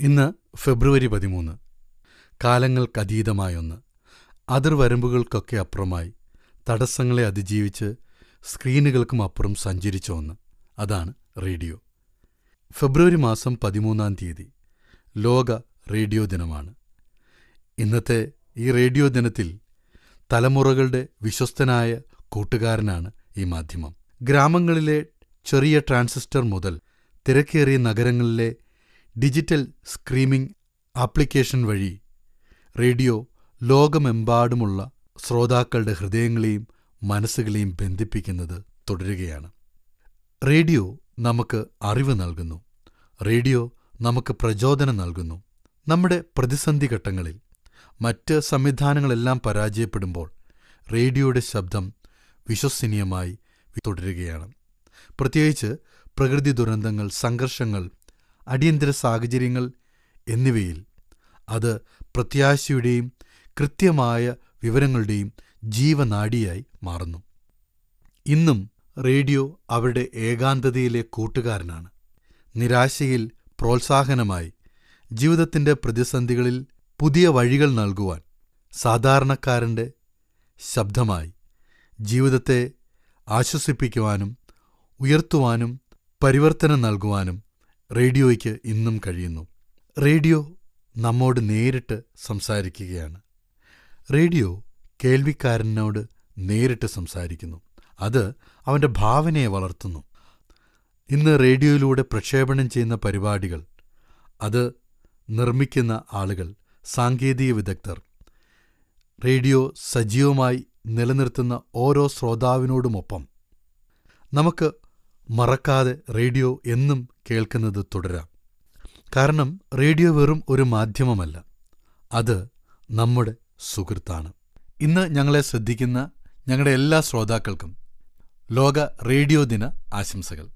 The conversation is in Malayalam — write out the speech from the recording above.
ഇന്ന് ഫെബ്രുവരി 13. കാലങ്ങൾക്കതീതമായൊന്ന്, അതിർവരമ്പുകൾക്കൊക്കെ അപ്പുറമായി, തടസ്സങ്ങളെ അതിജീവിച്ച് സ്ക്രീനുകൾക്കും അപ്പുറം സഞ്ചരിച്ച ഒന്ന്, അതാണ് റേഡിയോ. ഫെബ്രുവരി മാസം 13 ലോക റേഡിയോ ദിനമാണ്. ഇന്നത്തെ ഈ റേഡിയോ ദിനത്തിൽ തലമുറകളുടെ വിശ്വസ്തനായ കൂട്ടുകാരനാണ് ഈ മാധ്യമം. ഗ്രാമങ്ങളിലെ ചെറിയ ട്രാൻസിസ്റ്റർ മുതൽ തിരക്കേറിയ നഗരങ്ങളിലെ ഡിജിറ്റൽ സ്ട്രീമിംഗ് ആപ്ലിക്കേഷൻ വഴി റേഡിയോ ലോകമെമ്പാടുമുള്ള ശ്രോതാക്കളുടെ ഹൃദയങ്ങളെയും മനസ്സുകളെയും ബന്ധിപ്പിക്കുന്നത് തുടരുകയാണ്. റേഡിയോ നമുക്ക് അറിവ് നൽകുന്നു. റേഡിയോ നമുക്ക് പ്രചോദനം നൽകുന്നു. നമ്മുടെ പ്രതിസന്ധി ഘട്ടങ്ങളിൽ മറ്റ് സംവിധാനങ്ങളെല്ലാം പരാജയപ്പെടുമ്പോൾ റേഡിയോയുടെ ശബ്ദം വിശ്വസനീയമായി തുടരുകയാണ്. പ്രത്യേകിച്ച് പ്രകൃതി ദുരന്തങ്ങൾ, സംഘർഷങ്ങൾ, അടിയന്തര സാഹചര്യങ്ങൾ എന്നിവയിൽ അത് പ്രത്യാശയുടെയും കൃത്യമായ വിവരങ്ങളുടെയും ജീവനാഡിയായി മാറുന്നു. ഇന്നും റേഡിയോ അവരുടെ ഏകാന്തതയിലെ കൂട്ടുകാരനാണ്. നിരാശയിൽ പ്രോത്സാഹനമായി, ജീവിതത്തിൻ്റെ പ്രതിസന്ധികളിൽ പുതിയ വഴികൾ നൽകുവാൻ, സാധാരണക്കാരൻ്റെ ശബ്ദമായി ജീവിതത്തെ ആശ്വസിപ്പിക്കുവാനും ഉയർത്തുവാനും പരിവർത്തനം നൽകുവാനും റേഡിയോയ്ക്ക് ഇന്നും കഴിയുന്നു. റേഡിയോ നമ്മോട് നേരിട്ട് സംസാരിക്കുകയാണ്. റേഡിയോ കേൾവിക്കാരനോട് നേരിട്ട് സംസാരിക്കുന്നു. അത് അവൻ്റെ ഭാവനയെ വളർത്തുന്നു. ഇന്ന് റേഡിയോയിലൂടെ പ്രക്ഷേപണം ചെയ്യുന്ന പരിപാടികൾ, അത് നിർമ്മിക്കുന്ന ആളുകൾ, സാങ്കേതിക വിദഗ്ധർ, റേഡിയോ സജീവമായി നിലനിർത്തുന്ന ഓരോ ശ്രോതാവിനോടുമൊപ്പം നമുക്ക് മറക്കാതെ റേഡിയോ എന്നും കേൾക്കുന്നത് തുടരാം. കാരണം റേഡിയോ വെറും ഒരു മാധ്യമമല്ല, അത് നമ്മുടെ സുഹൃത്താണ്. ഇന്ന് ഞങ്ങളെ ശ്രദ്ധിക്കുന്ന ഞങ്ങളുടെ എല്ലാ ശ്രോതാക്കൾക്കും ലോക റേഡിയോ ദിന ആശംസകൾ.